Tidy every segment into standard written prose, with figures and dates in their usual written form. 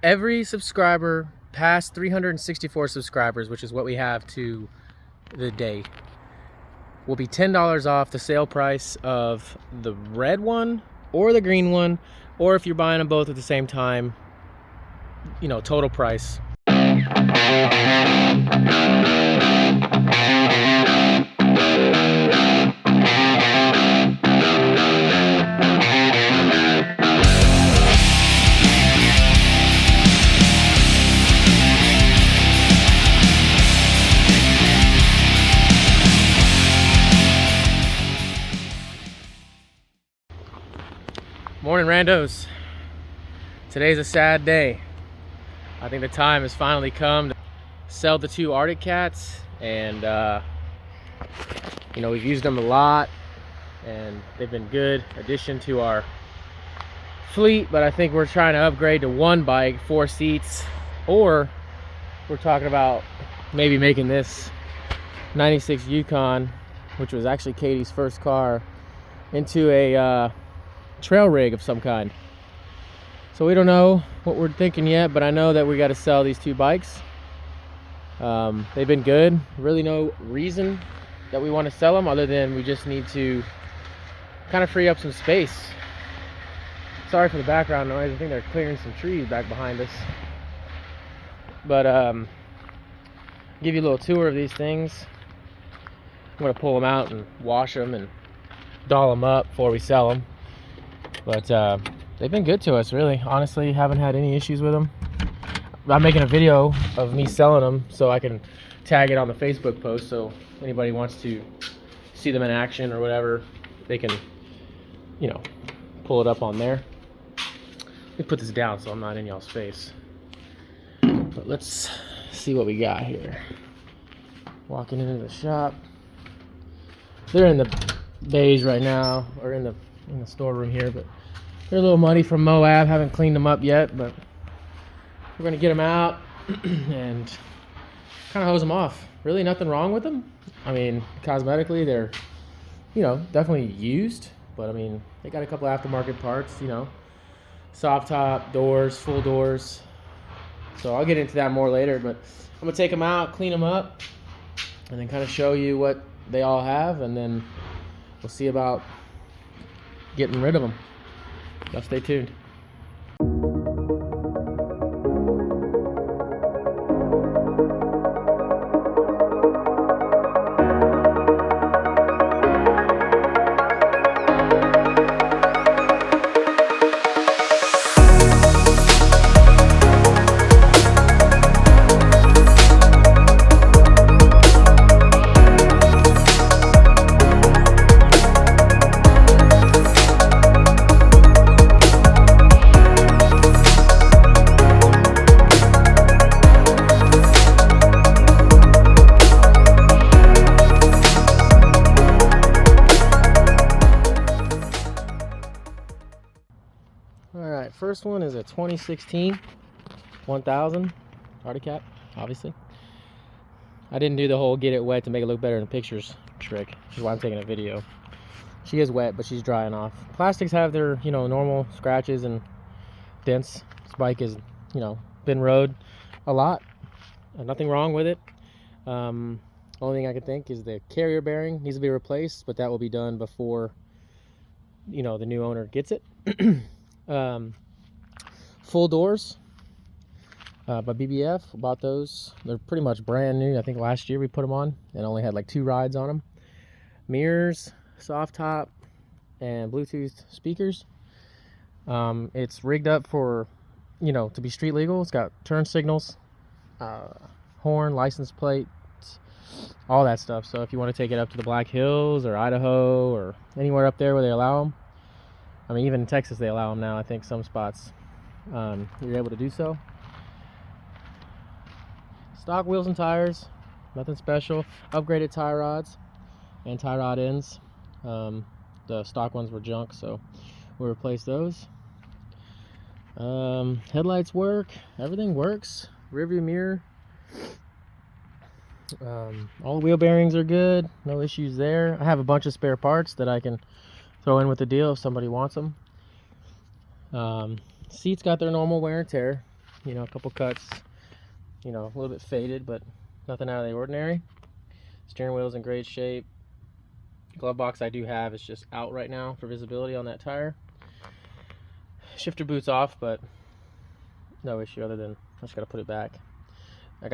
every subscriber past 364 subscribers, which is what we have to the day, will be $10 off the sale price of the red one or the green one, or if you're buying them both at the same time, you know, total price. Morning, randos. Today's a sad day. I think the time has finally come to sell the two Arctic cats, and you know, we've used them a lot and they've been good addition to our fleet, but I think we're trying to upgrade to one bike, 4 seats, or we're talking about maybe making this 96 Yukon, which was actually Katie's first car, into a trail rig of some kind. So we don't know what we're thinking yet, but I know that we got to sell these two bikes. They've been good. Really no reason that we want to sell them other than we just need to kind of free up some space. Sorry for the background noise. I think they're clearing some trees back behind us. But give you a little tour of these things. I'm going to pull them out and wash them and doll them up before we sell them. But they've been good to us, really. Honestly, haven't had any issues with them. I'm making a video of me selling them so I can tag it on the Facebook post, so anybody wants to see them in action or whatever, they can, you know, pull it up on there. Let me put this down so I'm not in y'all's face. But let's see what we got here. Walking into the shop. They're in the bays right now, or in the storeroom here, but they're a little muddy from Moab. Haven't cleaned them up yet, but we're gonna get them out and kind of hose them off. Really nothing wrong with them. I mean, cosmetically they're, you know, definitely used, but I mean, they got a couple aftermarket parts, you know, soft top, doors, full doors. So I'll get into that more later, but I'm gonna take them out, clean them up, and then kind of show you what they all have, and then we'll see about getting rid of them. Now stay tuned. Alright, first one is a 2016 1000 Arctic Cat, obviously. I didn't do the whole get it wet to make it look better in the pictures trick, which is why I'm taking a video. She is wet, but she's drying off. Plastics have their, you know, normal scratches and dents. This bike is, you know, been rode a lot. Nothing wrong with it. Only thing I can think is the carrier bearing needs to be replaced, but that will be done before, you know, the new owner gets it. Full doors by BBF. Bought those. They're pretty much brand new. I think last year we put them on and only had like 2 rides on them. Mirrors, soft top, and Bluetooth speakers. It's rigged up for, you know, to be street legal. It's got turn signals, horn, license plate, all that stuff. So if you want to take it up to the Black Hills or Idaho or anywhere up there where they allow them, I mean, even in Texas they allow them now. I think some spots you're able to do so. Stock wheels and tires, nothing special. Upgraded tie rods and tie rod ends. The stock ones were junk, so we replaced those. Headlights work, everything works. Rearview mirror, all the wheel bearings are good, no issues there. I have a bunch of spare parts that I can throw in with the deal if somebody wants them. Seats got their normal wear and tear. You know, a couple cuts, you know, a little bit faded, but nothing out of the ordinary. Steering wheel's in great shape. Glove box I do have is just out right now for visibility on that tire. Shifter boot's off, but no issue other than I just gotta put it back. We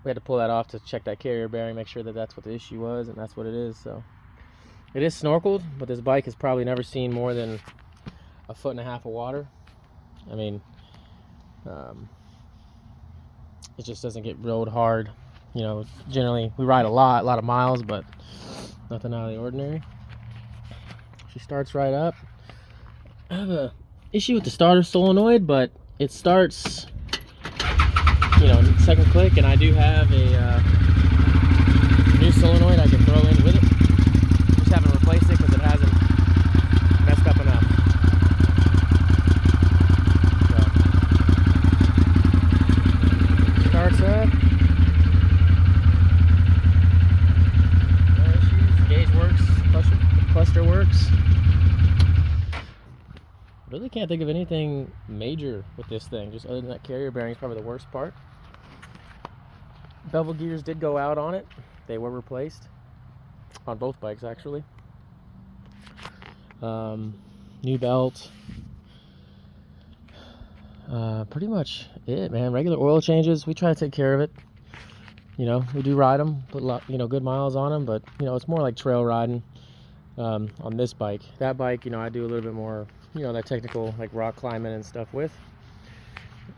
had to pull that off to check that carrier bearing, make sure that that's what the issue was, and that's what it is. So it is snorkeled, but this bike has probably never seen more than 1.5 foot of water. I mean, it just doesn't get rode hard. You know, generally we ride a lot of miles, but nothing out of the ordinary. She starts right up. I have a issue with the starter solenoid, but it starts, you know, second click, and I do have a new solenoid I can throw in with it. Just haven't replaced it because it hasn't messed up enough. So, starts up. No issues. Gauge works. Cluster works. Really can't think of anything major with this thing, just other than that carrier bearing is probably the worst part. Bevel gears did go out on it. They were replaced on both bikes, actually. New belt. Pretty much it, man. Regular oil changes. We try to take care of it. You know, we do ride them, put a lot, you know, good miles on them, but you know, it's more like trail riding on this bike. That bike, you know, I do a little bit more, you know, that technical like rock climbing and stuff with.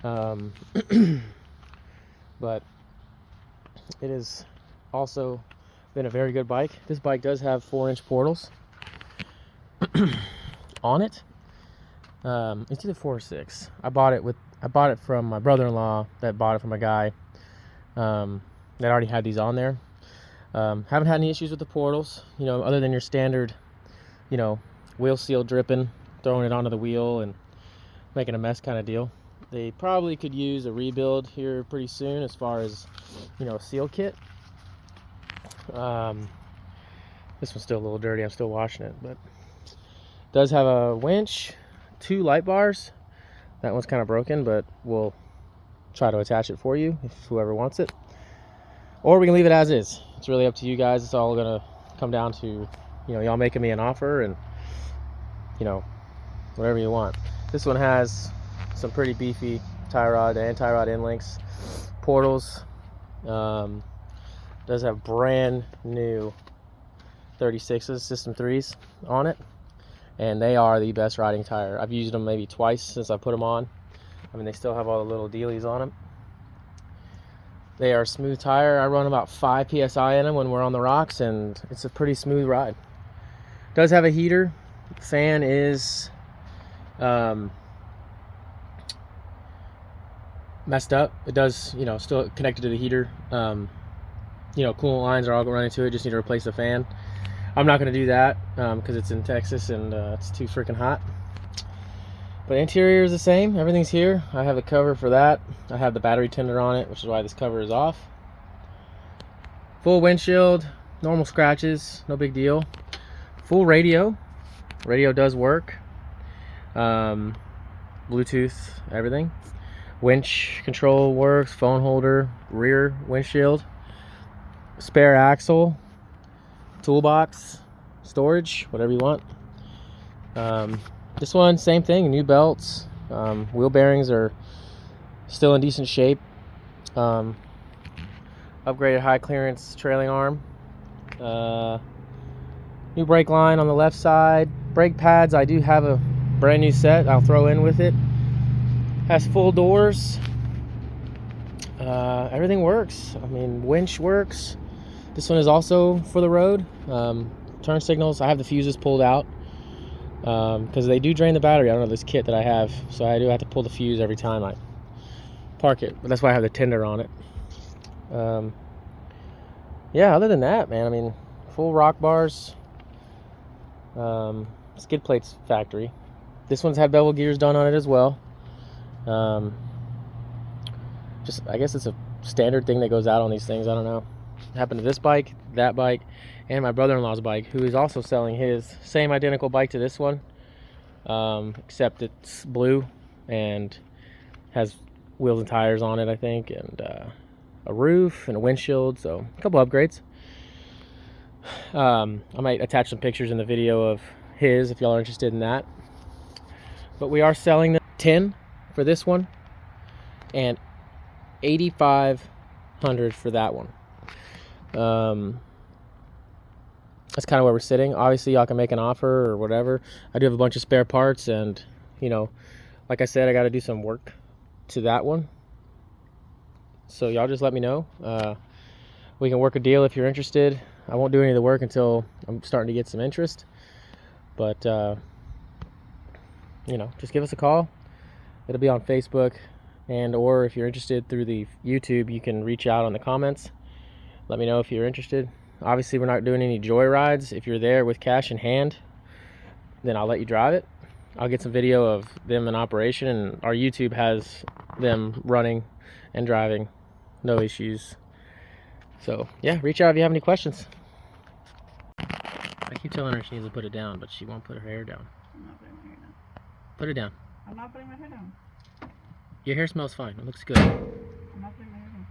But it has also been a very good bike. This bike does have 4-inch portals on it. It's either 4 or 6. I bought it from my brother-in-law that bought it from a guy that already had these on there. Haven't had any issues with the portals, you know, other than your standard, you know, wheel seal dripping, throwing it onto the wheel and making a mess kind of deal. They probably could use a rebuild here pretty soon as far as, you know, a seal kit. This one's still a little dirty. I'm still washing it, but it does have a winch, 2 light bars. That one's kind of broken, but we'll try to attach it for you if whoever wants it. Or we can leave it as is. It's really up to you guys. It's all gonna come down to, you know, y'all making me an offer and, you know, whatever you want. This one has some pretty beefy tie rod and tie rod end links, portals. Does have brand new 36s, System 3s on it, and they are the best riding tire. I've used them maybe twice since I put them on. I mean, they still have all the little dealies on them. They are a smooth tire. I run about 5 psi in them when we're on the rocks, and it's a pretty smooth ride. Does have a heater. Fan is messed up. It does, you know, still connected to the heater. You know, coolant lines are all running to it. Just need to replace the fan. I'm not going to do that because it's in Texas and it's too freaking hot. But interior is the same. Everything's here. I have the cover for that. I have the battery tender on it, which is why this cover is off. Full windshield, normal scratches, no big deal. Full radio. Radio does work. Bluetooth, everything. Winch control works, phone holder, rear windshield, spare axle, toolbox, storage, whatever you want. This one, same thing, new belts. Wheel bearings are still in decent shape. Upgraded high clearance trailing arm. New brake line on the left side. Brake pads, I do have a brand new set I'll throw in with it. Has full doors. Everything works. I mean, winch works. This one is also for the road. Turn signals, I have the fuses pulled out because they do drain the battery. I don't know this kit that I have, so I do have to pull the fuse every time I park it, but that's why I have the tender on it. Yeah, other than that, man, I mean, full rock bars. Skid plates factory. This one's had bevel gears done on it as well. Just, I guess it's a standard thing that goes out on these things. I don't know. It happened to this bike, that bike, and my brother-in-law's bike, who is also selling his same identical bike to this one, except it's blue and has wheels and tires on it, I think, and a roof and a windshield, so a couple upgrades. I might attach some pictures in the video of his if y'all are interested in that. But we are selling the 10 for this one and 8,500 for that one. That's kind of where we're sitting. Obviously, y'all can make an offer or whatever. I do have a bunch of spare parts, and you know, like I said, I got to do some work to that one. So y'all just let me know. We can work a deal if you're interested. I won't do any of the work until I'm starting to get some interest. But you know, just give us a call. It'll be on Facebook, and or if you're interested through the YouTube, you can reach out on the comments. Let me know if you're interested. Obviously, we're not doing any joy rides. If you're there with cash in hand, then I'll let you drive it. I'll get some video of them in operation, and our YouTube has them running and driving, no issues. So yeah, reach out if you have any questions. I keep telling her she needs to put it down, but she won't put her hair down. I'm not putting my hair down. Put it down. I'm not putting my hair down. Your hair smells fine. It looks good. I'm not putting my hair down.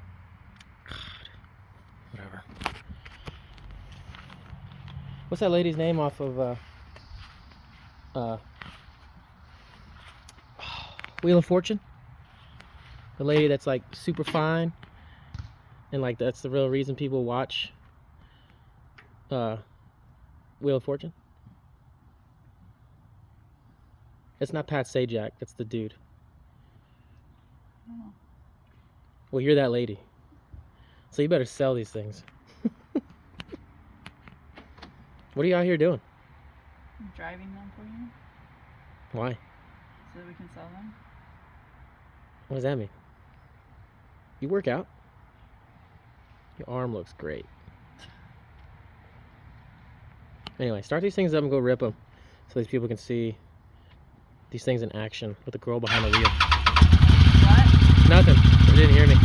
God, whatever. What's that lady's name off of Wheel of Fortune? The lady that's like super fine, and like that's the real reason people watch Wheel of Fortune. It's not Pat Sajak, that's the dude. Oh. Well, you're that lady, so you better sell these things. What are you out here doing? I'm driving them for you. Why? So that we can sell them. What does that mean? You work out? Your arm looks great. Anyway, start these things up and go rip them so these people can see these things in action with the girl behind the wheel. What? Nothing. They didn't hear me.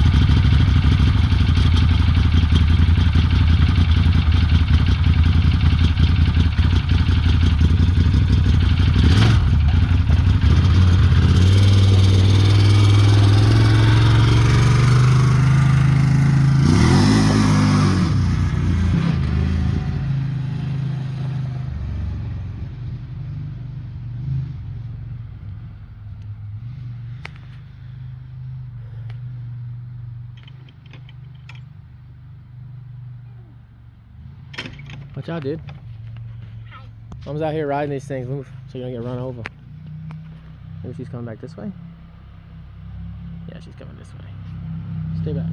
Watch out, dude. Hi. Mom's out here riding these things. Move so you don't get run over. Maybe she's coming back this way. Yeah, she's coming this way. Stay back.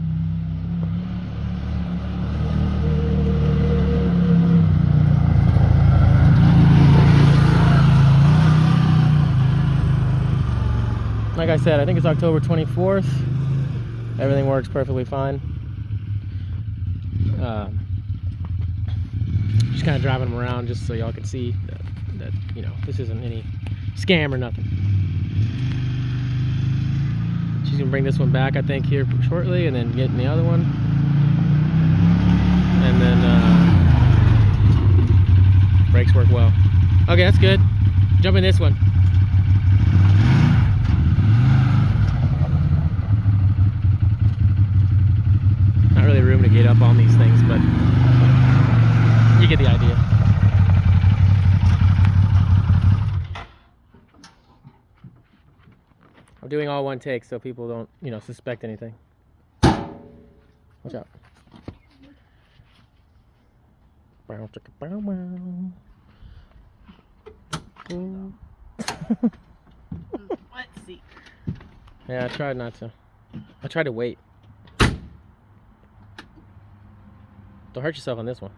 Like I said, I think it's October 24th. Everything works perfectly fine. Just kind of driving them around just so y'all can see that you know, this isn't any scam or nothing. She's gonna bring this one back, I think, here shortly, and then get in the other one, and then brakes work well. Okay, that's good. Jump in this one. Not really room to get up on these things, but you get the idea. I'm doing all one take so people don't, you know, suspect anything. Watch out. Let's see. Yeah, I tried not to. I tried to wait. Don't hurt yourself on this one.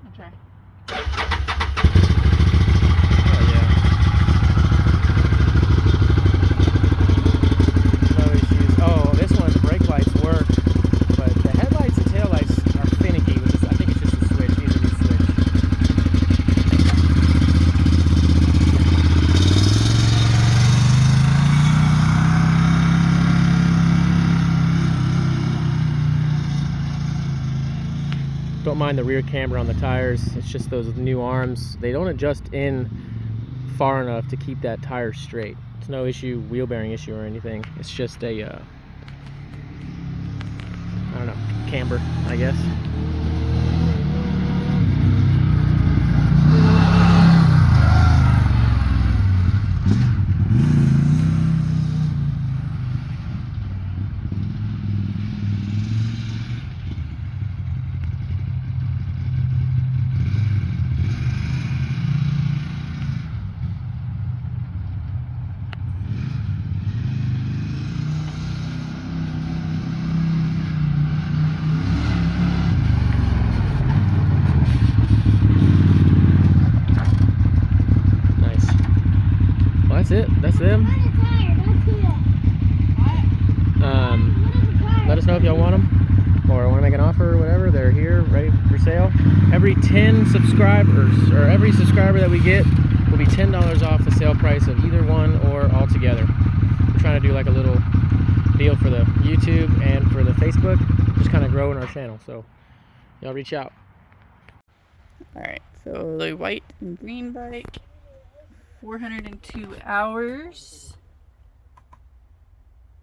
I'll try. Oh yeah. No issues. Oh, this one, the brake lights work, but the headlights and taillights are finicky. With this. I think it's just a switch. Needs a new switch. Don't mind the rear camber on the tires. It's just those new arms. They don't adjust in far enough to keep that tire straight. It's no issue, wheel bearing issue or anything. It's just a don't know, camber, I guess. That's it. That's them. Let us know if y'all want them or want to make an offer or whatever. They're here, ready for sale. Every 10 subscribers, or every subscriber that we get, will be $10 off the sale price of either one or all together. We're trying to do like a little deal for the YouTube and for the Facebook, just kind of growing our channel. So y'all reach out. All right, so the white and green bike, 402 hours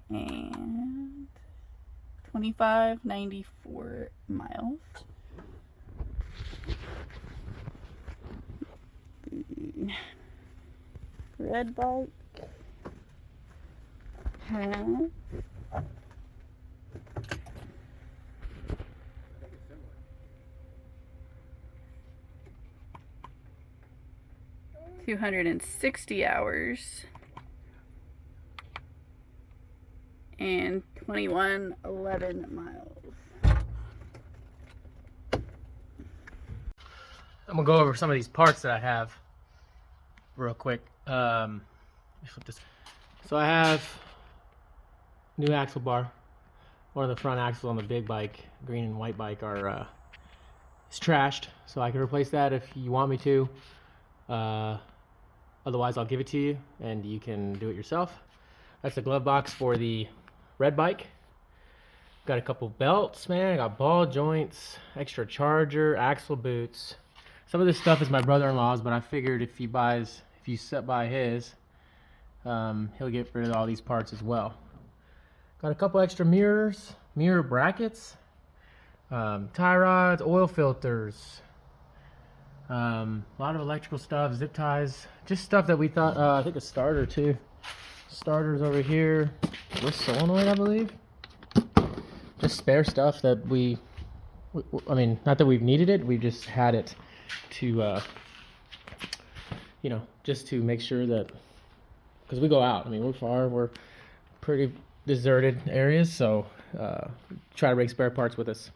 and 2594 miles. The red bike has 260 hours and 2111 miles. I'm gonna go over some of these parts that I have real quick. Let me flip this. So I have new axle bar. One of the front axles on the big bike, green and white bike, are it's trashed, so I can replace that if you want me to. Otherwise, I'll give it to you and you can do it yourself. That's the glove box for the red bike. Got a couple belts, man. I got ball joints, extra charger, axle boots. Some of this stuff is my brother-in-law's, but I figured if you set by his, he'll get rid of all these parts as well. Got a couple extra mirrors, mirror brackets, tie rods, oil filters, a lot of electrical stuff, zip ties, just stuff that we thought, I think a starter too. Starters over here, with solenoid, I believe. Just spare stuff that I mean, not that we've needed it, we've just had it to, you know, just to make sure that, because we go out, I mean, we're far, we're pretty deserted areas, so try to bring spare parts with us.